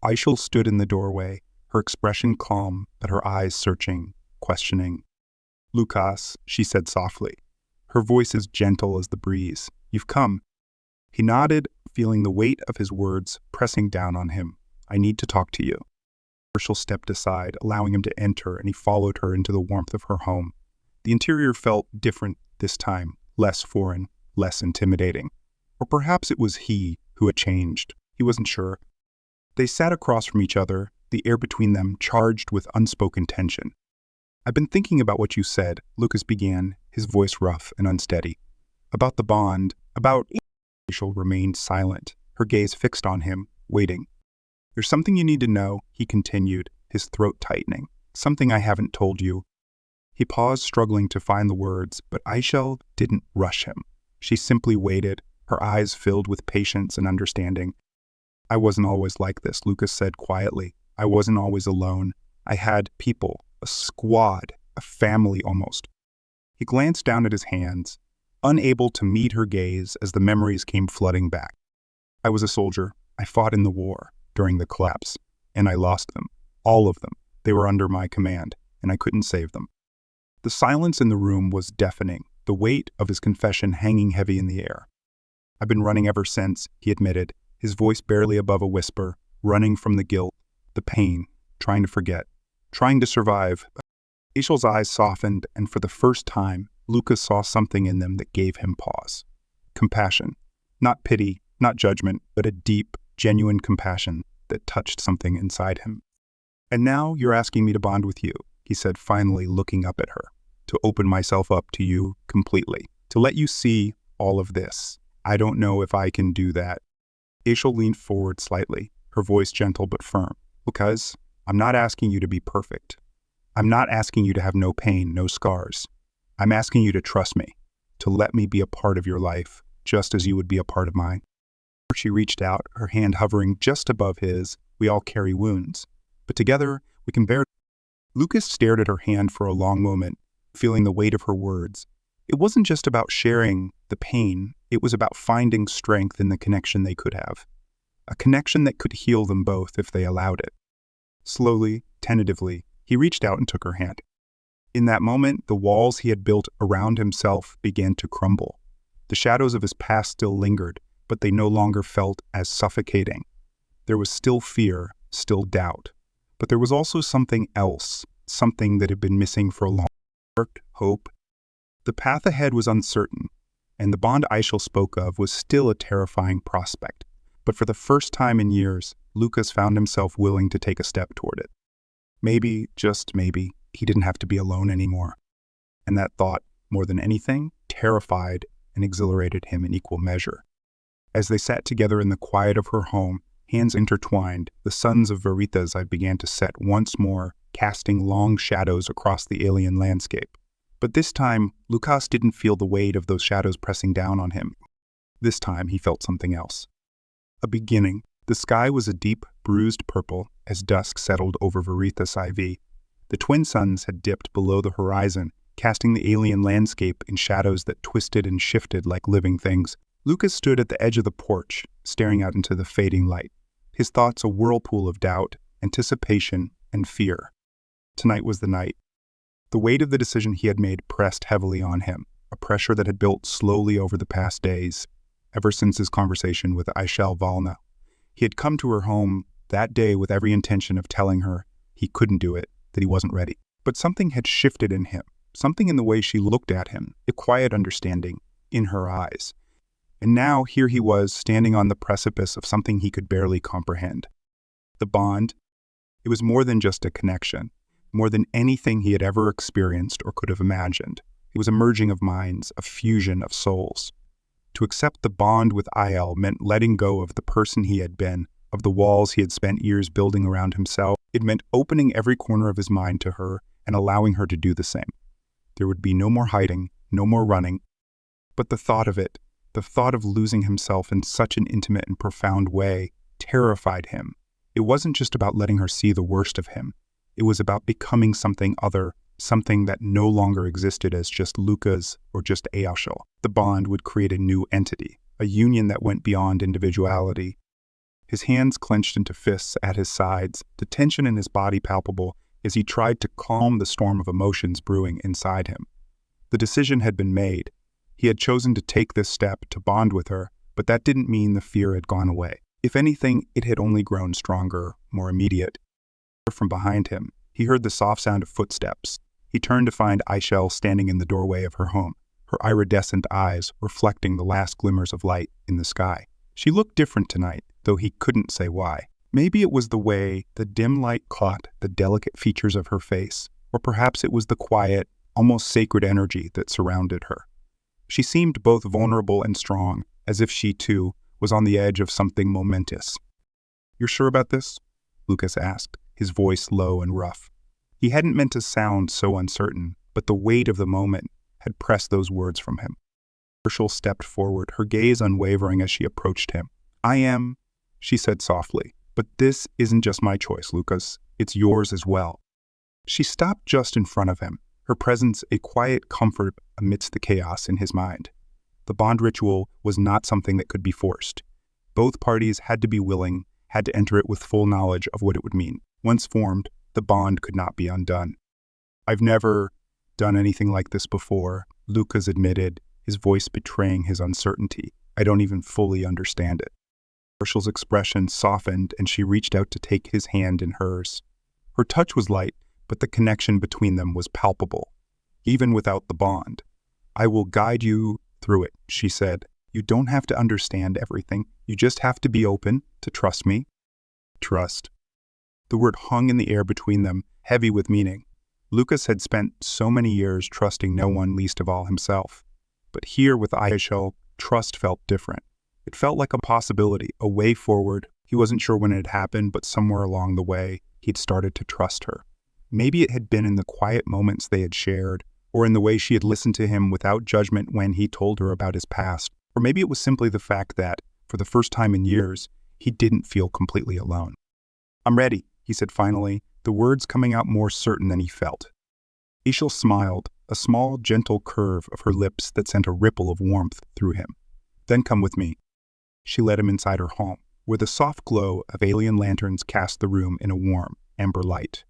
Aishel stood in the doorway, her expression calm, but her eyes searching, questioning. "Lucas," she said softly, her voice as gentle as the breeze. "You've come." He nodded, feeling the weight of his words pressing down on him. "I need to talk to you." Herschel stepped aside, allowing him to enter, and he followed her into the warmth of her home. The interior felt different this time, less foreign, less intimidating. Or perhaps it was he who had changed. He wasn't sure. They sat across from each other, the air between them charged with unspoken tension. "I've been thinking about what you said," Lucas began, his voice rough and unsteady. "About the bond, about—" Rachel remained silent, her gaze fixed on him, waiting. "There's something you need to know," he continued, his throat tightening. "Something I haven't told you." He paused, struggling to find the words, but Aishel didn't rush him. She simply waited, her eyes filled with patience and understanding. "I wasn't always like this," Lucas said quietly. "I wasn't always alone. I had people, a squad, a family almost." He glanced down at his hands, unable to meet her gaze as the memories came flooding back. "I was a soldier. I fought in the war, during the collapse, and I lost them. All of them. They were under my command, and I couldn't save them." The silence in the room was deafening, the weight of his confession hanging heavy in the air. "I've been running ever since," he admitted, his voice barely above a whisper, running from the guilt, the pain, trying to forget, trying to survive. Aishel's eyes softened, and for the first time, Lucas saw something in them that gave him pause. Compassion. Not pity, not judgment, but a deep, genuine compassion that touched something inside him. "And now you're asking me to bond with you," he said, finally looking up at her. "To open myself up to you completely. To let you see all of this. I don't know if I can do that." Aishel leaned forward slightly, her voice gentle but firm. "Because I'm not asking you to be perfect. I'm not asking you to have no pain, no scars. I'm asking you to trust me, to let me be a part of your life, just as you would be a part of mine. She reached out, her hand hovering just above his. We all carry wounds, but together we can bear. Lucas stared at her hand for a long moment, feeling the weight of her words. It wasn't just about sharing the pain, it was about finding strength in the connection they could have. A connection that could heal them both if they allowed it. Slowly, tentatively, he reached out and took her hand. In that moment, the walls he had built around himself began to crumble. The shadows of his past still lingered, but they no longer felt as suffocating. There was still fear, still doubt, but there was also something else, something that had been missing for a long time. Hope. The path ahead was uncertain, and the bond Aishel spoke of was still a terrifying prospect. But for the first time in years, Lucas found himself willing to take a step toward it. Maybe, just maybe, he didn't have to be alone anymore. And that thought, more than anything, terrified and exhilarated him in equal measure. As they sat together in the quiet of her home, hands intertwined, the suns of Veritas began to set once more, casting long shadows across the alien landscape. But this time, Lucas didn't feel the weight of those shadows pressing down on him. This time, he felt something else. A beginning. The sky was a deep, bruised purple as dusk settled over Veritas IV. The twin suns had dipped below the horizon, casting the alien landscape in shadows that twisted and shifted like living things. Lucas stood at the edge of the porch, staring out into the fading light, his thoughts a whirlpool of doubt, anticipation, and fear. Tonight was the night. The weight of the decision he had made pressed heavily on him, a pressure that had built slowly over the past days, ever since his conversation with Aishel Valna. He had come to her home that day with every intention of telling her he couldn't do it, that he wasn't ready. But something had shifted in him, something in the way she looked at him, a quiet understanding in her eyes. And now here he was, standing on the precipice of something he could barely comprehend. The bond, it was more than just a connection, more than anything he had ever experienced or could have imagined. It was a merging of minds, a fusion of souls. To accept the bond with Aiel meant letting go of the person he had been, of the walls he had spent years building around himself. It meant opening every corner of his mind to her and allowing her to do the same. There would be no more hiding, no more running. But the thought of it, the thought of losing himself in such an intimate and profound way, terrified him. It wasn't just about letting her see the worst of him. It was about becoming something other, something that no longer existed as just Lucas or just Aishel. The bond would create a new entity, a union that went beyond individuality. His hands clenched into fists at his sides, the tension in his body palpable as he tried to calm the storm of emotions brewing inside him. The decision had been made. He had chosen to take this step to bond with her, but that didn't mean the fear had gone away. If anything, it had only grown stronger, more immediate. From behind him, he heard the soft sound of footsteps. He turned to find Aishel standing in the doorway of her home, her iridescent eyes reflecting the last glimmers of light in the sky. She looked different tonight, though he couldn't say why. Maybe it was the way the dim light caught the delicate features of her face, or perhaps it was the quiet, almost sacred energy that surrounded her. She seemed both vulnerable and strong, as if she, too, was on the edge of something momentous. "You're sure about this?" Lucas asked, his voice low and rough. He hadn't meant to sound so uncertain, but the weight of the moment had pressed those words from him. Herschel stepped forward, her gaze unwavering as she approached him. "I am," she said softly, "but this isn't just my choice, Lucas. It's yours as well." She stopped just in front of him, her presence a quiet comfort amidst the chaos in his mind. The bond ritual was not something that could be forced. Both parties had to be willing, had to enter it with full knowledge of what it would mean. Once formed, the bond could not be undone. "I've never done anything like this before," Lucas admitted, his voice betraying his uncertainty. "I don't even fully understand it." Herschel's expression softened and she reached out to take his hand in hers. Her touch was light, but the connection between them was palpable, even without the bond. "I will guide you through it," she said. "You don't have to understand everything. You just have to be open, to trust me." Trust. The word hung in the air between them, heavy with meaning. Lucas had spent so many years trusting no one, least of all himself. But here with Aishel, trust felt different. It felt like a possibility, a way forward. He wasn't sure when it had happened, but somewhere along the way, he'd started to trust her. Maybe it had been in the quiet moments they had shared, or in the way she had listened to him without judgment when he told her about his past. Or maybe it was simply the fact that, for the first time in years, he didn't feel completely alone. "I'm ready," he said finally, the words coming out more certain than he felt. Ishil smiled, a small, gentle curve of her lips that sent a ripple of warmth through him. "Then come with me." She led him inside her home, where the soft glow of alien lanterns cast the room in a warm, amber light.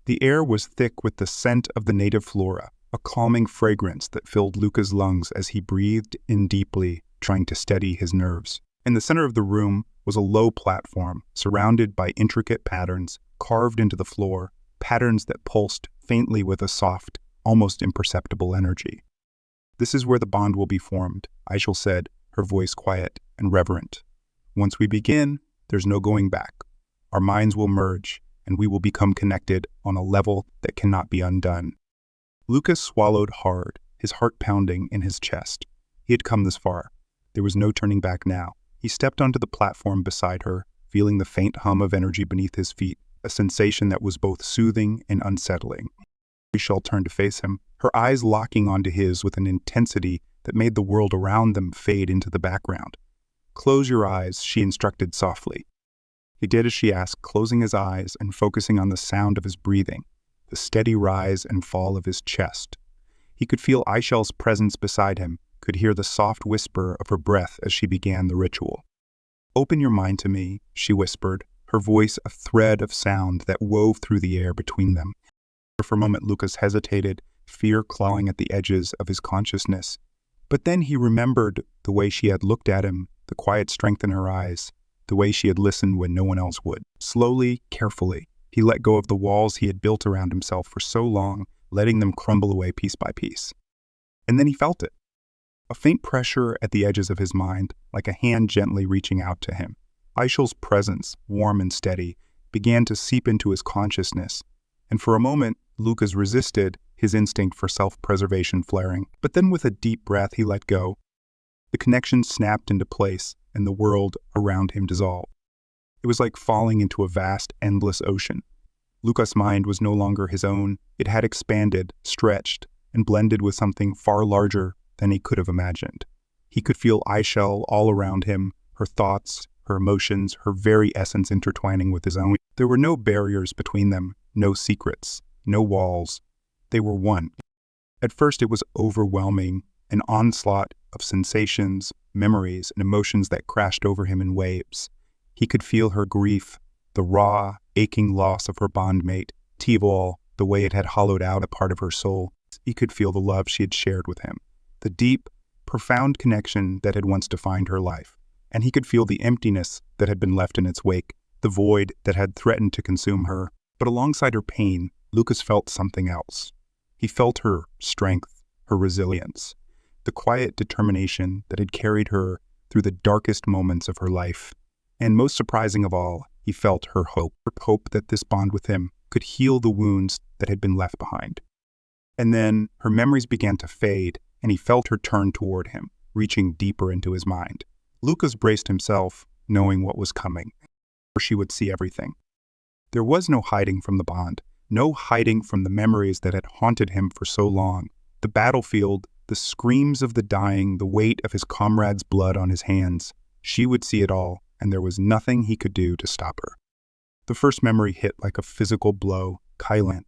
The air was thick with the scent of the native flora, a calming fragrance that filled Luca's lungs as he breathed in deeply, trying to steady his nerves. In the center of the room was a low platform, surrounded by intricate patterns carved into the floor, patterns that pulsed faintly with a soft, almost imperceptible energy. "This is where the bond will be formed," Aishel said, her voice quiet and reverent. "Once we begin, there's no going back. Our minds will merge, and we will become connected on a level that cannot be undone." Lucas swallowed hard, his heart pounding in his chest. He had come this far. There was no turning back now. He stepped onto the platform beside her, feeling the faint hum of energy beneath his feet, a sensation that was both soothing and unsettling. Rachel turned to face him, her eyes locking onto his with an intensity that made the world around them fade into the background. "Close your eyes," she instructed softly. He did as she asked, closing his eyes and focusing on the sound of his breathing, the steady rise and fall of his chest. He could feel Aishel's presence beside him, could hear the soft whisper of her breath as she began the ritual. "Open your mind to me," she whispered, her voice a thread of sound that wove through the air between them. For a moment, Lucas hesitated, fear clawing at the edges of his consciousness. But then he remembered the way she had looked at him, the quiet strength in her eyes, the way she had listened when no one else would. Slowly, carefully, he let go of the walls he had built around himself for so long, letting them crumble away piece by piece. And then he felt it. A faint pressure at the edges of his mind, like a hand gently reaching out to him. Aishel's presence, warm and steady, began to seep into his consciousness, and for a moment, Lucas resisted, his instinct for self-preservation flaring. But then with a deep breath, he let go. The connection snapped into place, and the world around him dissolved. It was like falling into a vast, endless ocean. Lucas' mind was no longer his own. It had expanded, stretched, and blended with something far larger than he could have imagined. He could feel Aishel all around him, her thoughts, her emotions, her very essence intertwining with his own. There were no barriers between them, no secrets, no walls. They were one. At first it was overwhelming, an onslaught of sensations, memories, and emotions that crashed over him in waves. He could feel her grief, the raw, aching loss of her bondmate, Tivol, the way it had hollowed out a part of her soul. He could feel the love she had shared with him, the deep, profound connection that had once defined her life. And he could feel the emptiness that had been left in its wake, the void that had threatened to consume her. But alongside her pain, Lucas felt something else. He felt her strength, her resilience, the quiet determination that had carried her through the darkest moments of her life. And most surprising of all, he felt her hope that this bond with him could heal the wounds that had been left behind. And then her memories began to fade, and he felt her turn toward him, reaching deeper into his mind. Lucas braced himself, knowing what was coming, or she would see everything. There was no hiding from the bond, no hiding from the memories that had haunted him for so long. The battlefield, the screams of the dying, the weight of his comrade's blood on his hands. She would see it all, and there was nothing he could do to stop her. The first memory hit like a physical blow. Kylan,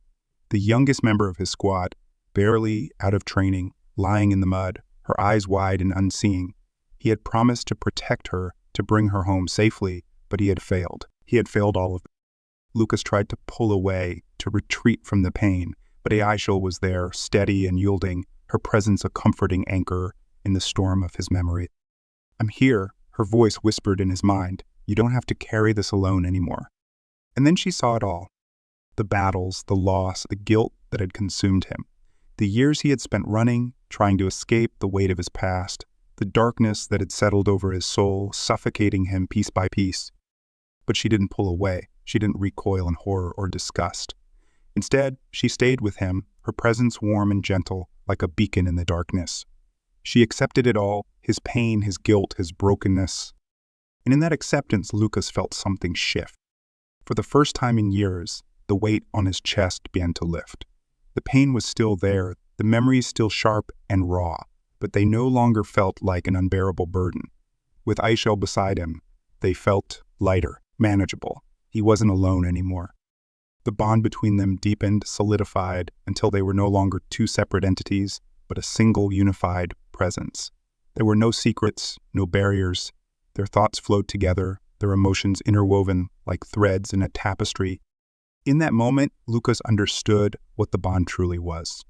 the youngest member of his squad, barely out of training, lying in the mud, her eyes wide and unseeing. He had promised to protect her, to bring her home safely, but he had failed. He had failed all of it. Lucas tried to pull away, to retreat from the pain, but Aishel was there, steady and yielding, her presence a comforting anchor in the storm of his memory. "I'm here," her voice whispered in his mind. "You don't have to carry this alone anymore." And then she saw it all. The battles, the loss, the guilt that had consumed him. The years he had spent running, trying to escape the weight of his past. The darkness that had settled over his soul, suffocating him piece by piece. But she didn't pull away. She didn't recoil in horror or disgust. Instead, she stayed with him, her presence warm and gentle, like a beacon in the darkness. She accepted it all, his pain, his guilt, his brokenness. And in that acceptance, Lucas felt something shift. For the first time in years, The weight on his chest began to lift. The pain was still there, the memories still sharp and raw, but they no longer felt like an unbearable burden. With Aishel beside him, they felt lighter, manageable. He wasn't alone anymore. The bond between them deepened, solidified, until they were no longer two separate entities, but a single unified presence. There were no secrets, no barriers. Their thoughts flowed together, their emotions interwoven like threads in a tapestry. In that moment, Lucas understood what the bond truly was.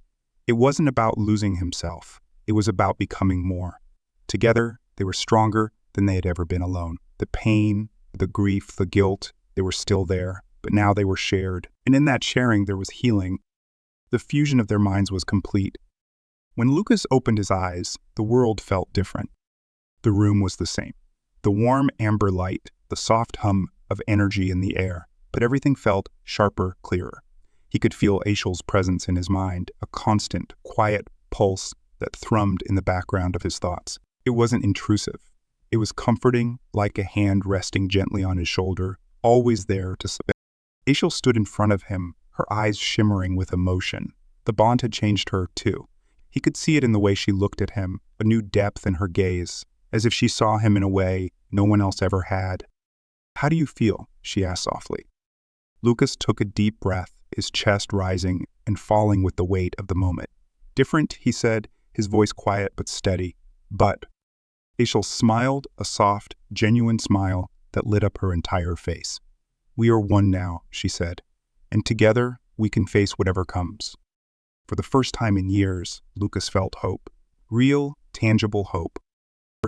It wasn't about losing himself. It was about becoming more. Together, they were stronger than they had ever been alone. The pain, the grief, the guilt, they were still there, but now they were shared. And in that sharing, there was healing. The fusion of their minds was complete. When Lucas opened his eyes, the world felt different. The room was the same. The warm amber light, the soft hum of energy in the air, but everything felt sharper, clearer. He could feel Aishel's presence in his mind, a constant, quiet pulse that thrummed in the background of his thoughts. It wasn't intrusive. It was comforting, like a hand resting gently on his shoulder, always there to support. Aishel stood in front of him, her eyes shimmering with emotion. The bond had changed her, too. He could see it in the way she looked at him, a new depth in her gaze, as if she saw him in a way no one else ever had. "How do you feel?" she asked softly. Lucas took a deep breath, his chest rising and falling with the weight of the moment. "Different," he said, his voice quiet but steady. "But..." Aishel smiled, a soft, genuine smile that lit up her entire face. "We are one now," she said, "and together we can face whatever comes." For the first time in years, Lucas felt hope. Real, tangible hope.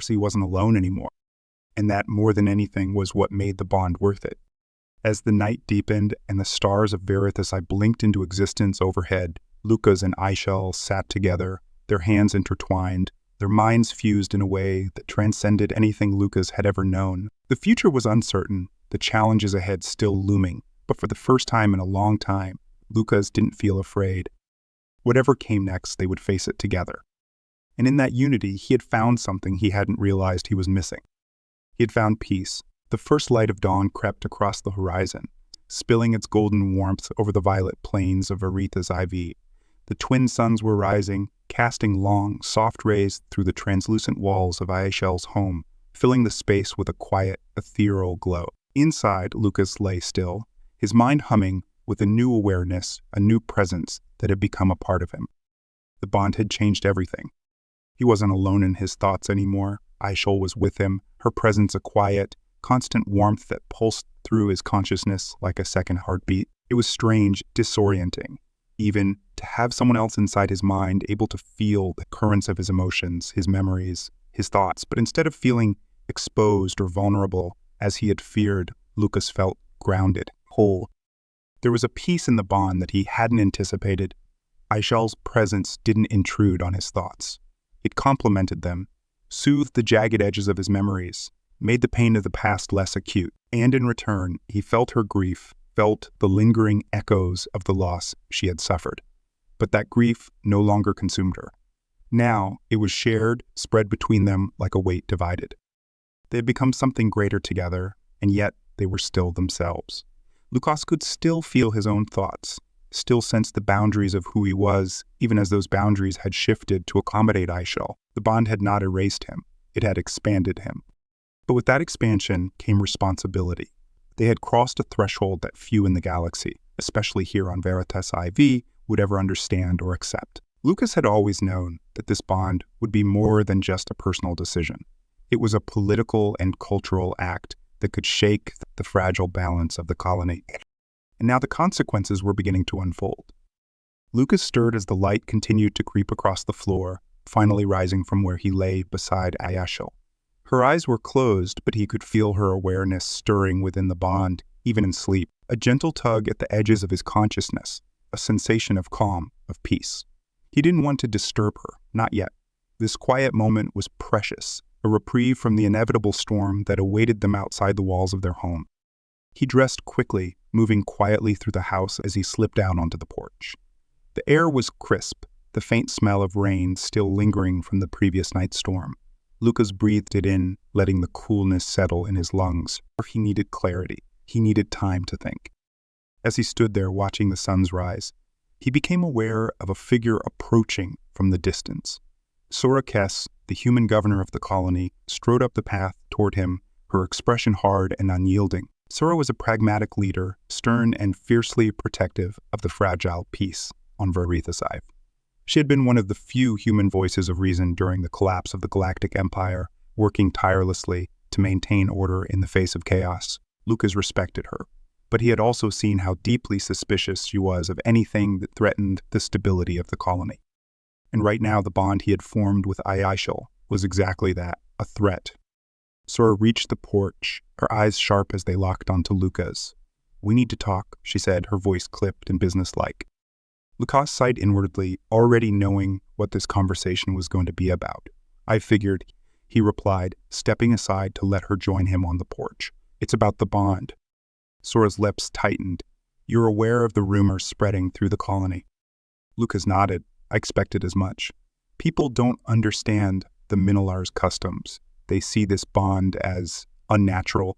He wasn't alone anymore. And that, more than anything, was what made the bond worth it. As the night deepened and the stars of Verithus blinked into existence overhead, Lucas and Aishel sat together, their hands intertwined, their minds fused in a way that transcended anything Lucas had ever known. The future was uncertain, the challenges ahead still looming, but for the first time in a long time, Lucas didn't feel afraid. Whatever came next, they would face it together. And in that unity, he had found something he hadn't realized he was missing. He had found peace. The first light of dawn crept across the horizon, spilling its golden warmth over the violet plains of Aretha's IV. The twin suns were rising, casting long, soft rays through the translucent walls of Aishel's home, filling the space with a quiet, ethereal glow. Inside, Lucas lay still, his mind humming with a new awareness, a new presence that had become a part of him. The bond had changed everything. He wasn't alone in his thoughts anymore. Aishel was with him, her presence a quiet, constant warmth that pulsed through his consciousness like a second heartbeat. It was strange, disorienting, even to have someone else inside his mind able to feel the currents of his emotions, his memories, his thoughts. But instead of feeling exposed or vulnerable, as he had feared, Lucas felt grounded, whole. There was a peace in the bond that he hadn't anticipated. Aishel's presence didn't intrude on his thoughts. It complemented them, soothed the jagged edges of his memories, made the pain of the past less acute, and in return, he felt her grief, felt the lingering echoes of the loss she had suffered. But that grief no longer consumed her. Now, it was shared, spread between them like a weight divided. They had become something greater together, and yet they were still themselves. Lucas could still feel his own thoughts, still sense the boundaries of who he was, even as those boundaries had shifted to accommodate Aishel. The bond had not erased him, it had expanded him. But with that expansion came responsibility. They had crossed a threshold that few in the galaxy, especially here on Veritas IV, would ever understand or accept. Lucas had always known that this bond would be more than just a personal decision. It was a political and cultural act that could shake the fragile balance of the colony. And now the consequences were beginning to unfold. Lucas stirred as the light continued to creep across the floor, finally rising from where he lay beside Aishel. Her eyes were closed, but he could feel her awareness stirring within the bond, even in sleep. A gentle tug at the edges of his consciousness, a sensation of calm, of peace. He didn't want to disturb her, not yet. This quiet moment was precious, a reprieve from the inevitable storm that awaited them outside the walls of their home. He dressed quickly, moving quietly through the house as he slipped out onto the porch. The air was crisp, the faint smell of rain still lingering from the previous night's storm. Lucas breathed it in, letting the coolness settle in his lungs. He needed clarity. He needed time to think. As he stood there watching the sun's rise, he became aware of a figure approaching from the distance. Sora Kess, the human governor of the colony, strode up the path toward him, her expression hard and unyielding. Sora was a pragmatic leader, stern and fiercely protective of the fragile peace on Varetha's Hive. She had been one of the few human voices of reason during the collapse of the Galactic Empire, working tirelessly to maintain order in the face of chaos. Lucas respected her, but he had also seen how deeply suspicious she was of anything that threatened the stability of the colony. And right now the bond he had formed with Aishel was exactly that, a threat. Sora reached the porch, her eyes sharp as they locked onto Lucas. "We need to talk," she said, her voice clipped and businesslike. Lucas sighed inwardly, already knowing what this conversation was going to be about. "I figured," he replied, stepping aside to let her join him on the porch. "It's about the bond." Sora's lips tightened. "You're aware of the rumors spreading through the colony?" Lucas nodded. "I expected as much. People don't understand the Minolar's customs. They see this bond as unnatural."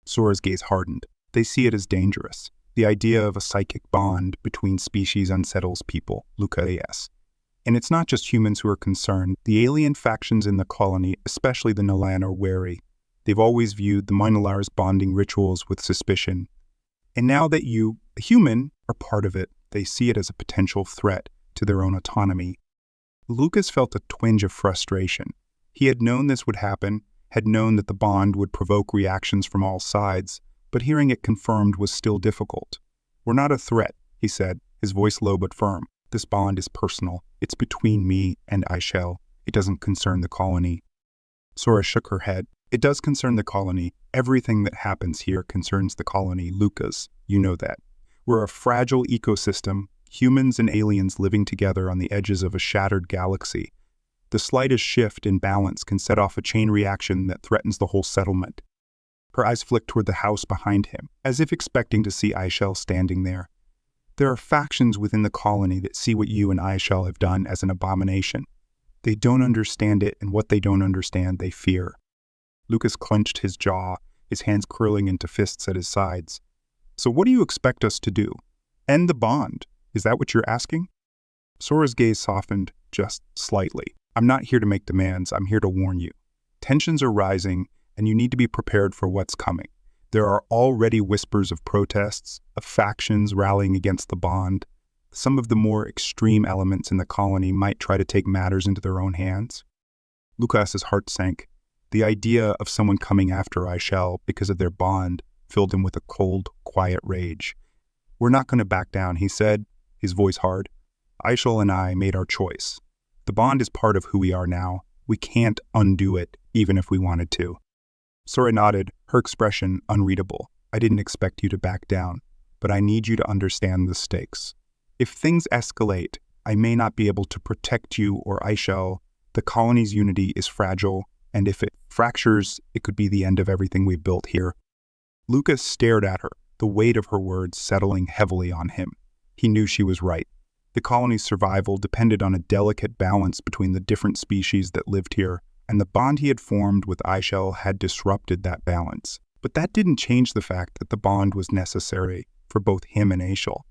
Sora's gaze hardened. "They see it as dangerous. The idea of a psychic bond between species unsettles people," Lucas. "And it's not just humans who are concerned. The alien factions in the colony, especially the Nolan, are wary. They've always viewed the Minolar's bonding rituals with suspicion. And now that you, a human, are part of it, they see it as a potential threat to their own autonomy." Lucas felt a twinge of frustration. He had known this would happen, had known that the bond would provoke reactions from all sides, but hearing it confirmed was still difficult. "We're not a threat," he said, his voice low but firm. "This bond is personal. It's between me and Aishel. It doesn't concern the colony." Sora shook her head. "It does concern the colony. Everything that happens here concerns the colony, Lucas. You know that. We're a fragile ecosystem, humans and aliens living together on the edges of a shattered galaxy. The slightest shift in balance can set off a chain reaction that threatens the whole settlement." Her eyes flicked toward the house behind him, as if expecting to see Aishel standing there. "There are factions within the colony that see what you and Aishel have done as an abomination. They don't understand it, and what they don't understand, they fear." Lucas clenched his jaw, his hands curling into fists at his sides. "So what do you expect us to do? End the bond? Is that what you're asking?" Sora's gaze softened just slightly. "I'm not here to make demands. I'm here to warn you. Tensions are rising, and you need to be prepared for what's coming. There are already whispers of protests, of factions rallying against the bond. Some of the more extreme elements in the colony might try to take matters into their own hands." Lucas's heart sank. The idea of someone coming after Aishel because of their bond filled him with a cold, quiet rage. "We're not going to back down," he said, his voice hard. "Aishel and I made our choice. The bond is part of who we are now. We can't undo it, even if we wanted to." Sora nodded, her expression unreadable. "I didn't expect you to back down, but I need you to understand the stakes. If things escalate, I may not be able to protect you or Aishel. The colony's unity is fragile, and if it fractures, it could be the end of everything we've built here." Lucas stared at her, the weight of her words settling heavily on him. He knew she was right. The colony's survival depended on a delicate balance between the different species that lived here, and the bond he had formed with Aishel had disrupted that balance. But that didn't change the fact that the bond was necessary for both him and Aishel.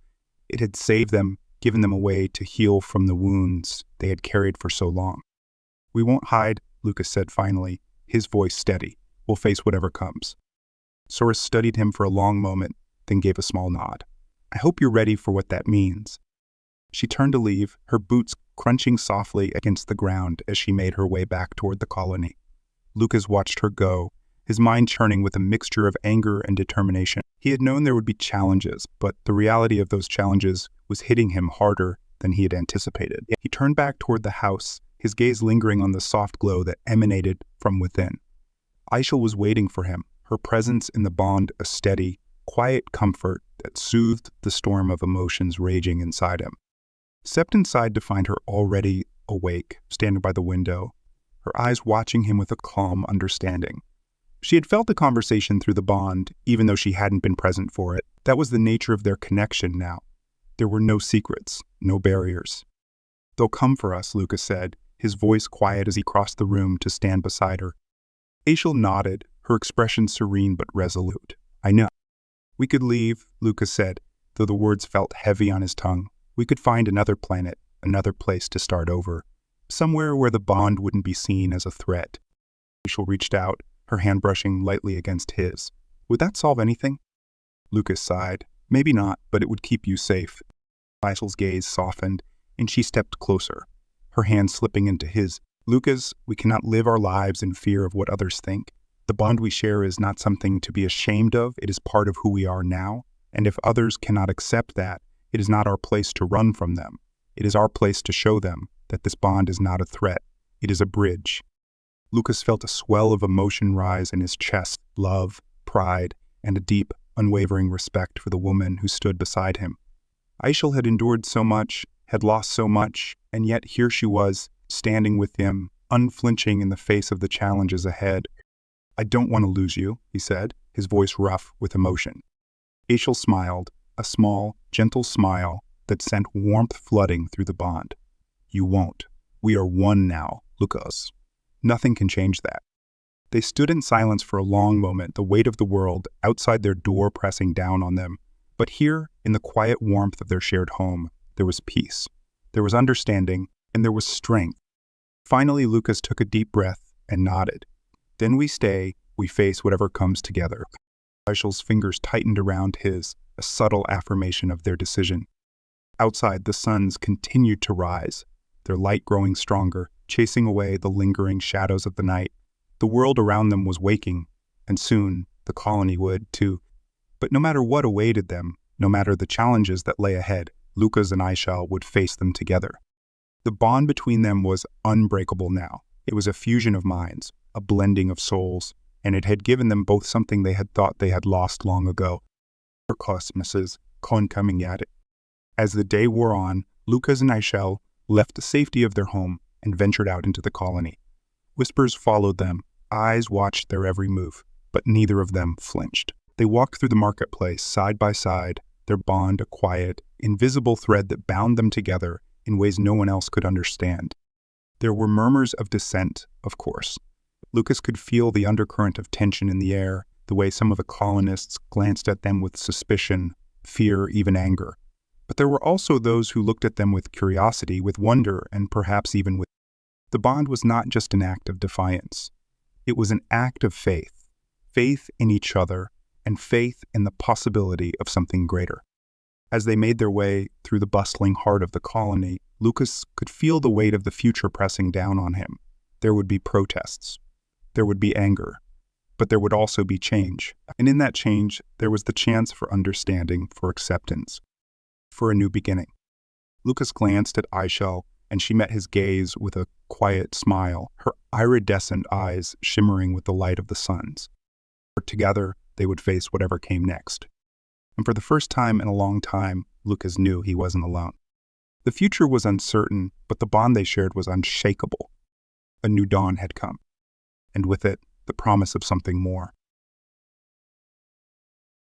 It had saved them, given them a way to heal from the wounds they had carried for so long. "We won't hide," Lucas said finally, his voice steady. "We'll face whatever comes." Sora studied him for a long moment, then gave a small nod. "I hope you're ready for what that means." She turned to leave, her boots crunching softly against the ground as she made her way back toward the colony. Lucas watched her go, his mind churning with a mixture of anger and determination. He had known there would be challenges, but the reality of those challenges was hitting him harder than he had anticipated. He turned back toward the house, his gaze lingering on the soft glow that emanated from within. Aishel was waiting for him, her presence in the bond a steady, quiet comfort that soothed the storm of emotions raging inside him. Stepped inside to find her already awake, standing by the window, her eyes watching him with a calm understanding. She had felt the conversation through the bond, even though she hadn't been present for it. That was the nature of their connection now. There were no secrets, no barriers. "They'll come for us," Lucas said, his voice quiet as he crossed the room to stand beside her. Aishel nodded, her expression serene but resolute. "I know." "We could leave," Lucas said. though the words felt heavy on his tongue. We could find another planet, another place to start over. Somewhere where the bond wouldn't be seen as a threat. Rachel reached out, her hand brushing lightly against his. Would that solve anything? Lucas sighed. Maybe not, but it would keep you safe. Rachel's gaze softened, and she stepped closer, her hand slipping into his. Lucas, we cannot live our lives in fear of what others think. The bond we share is not something to be ashamed of, it is part of who we are now, and if others cannot accept that, it is not our place to run from them. It is our place to show them that this bond is not a threat, it is a bridge. Lucas felt a swell of emotion rise in his chest, love, pride, and a deep, unwavering respect for the woman who stood beside him. Aishel had endured so much, had lost so much, and yet here she was, standing with him, unflinching in the face of the challenges ahead. I don't want to lose you, he said, his voice rough with emotion. Aishel smiled, a small, gentle smile that sent warmth flooding through the bond. You won't. We are one now, Lucas. Nothing can change that. They stood in silence for a long moment, the weight of the world outside their door pressing down on them. But here, in the quiet warmth of their shared home, there was peace, there was understanding, and there was strength. Finally, Lucas took a deep breath and nodded. Then we stay, we face whatever comes together. Aishel's fingers tightened around his, a subtle affirmation of their decision. Outside, the suns continued to rise, their light growing stronger, chasing away the lingering shadows of the night. The world around them was waking, and soon the colony would, too. But no matter what awaited them, no matter the challenges that lay ahead, Lucas and Aishel would face them together. The bond between them was unbreakable now. It was a fusion of minds, a blending of souls, and it had given them both something they had thought they had lost long ago. As the day wore on, Lucas and Aishel left the safety of their home and ventured out into the colony. Whispers followed them, eyes watched their every move, but neither of them flinched. They walked through the marketplace side by side, their bond a quiet, invisible thread that bound them together in ways no one else could understand. There were murmurs of dissent, of course. Lucas could feel the undercurrent of tension in the air, the way some of the colonists glanced at them with suspicion, fear, even anger. But there were also those who looked at them with curiosity, with wonder, and perhaps even with... The bond was not just an act of defiance. It was an act of faith. Faith in each other, and faith in the possibility of something greater. As they made their way through the bustling heart of the colony, Lucas could feel the weight of the future pressing down on him. There would be protests. There would be anger. But there would also be change. And in that change, there was the chance for understanding, for acceptance, for a new beginning. Lucas glanced at Aishel, and she met his gaze with a quiet smile, her iridescent eyes shimmering with the light of the suns. Together, they would face whatever came next. And for the first time in a long time, Lucas knew he wasn't alone. The future was uncertain, but the bond they shared was unshakable. A new dawn had come, and with it, the promise of something more.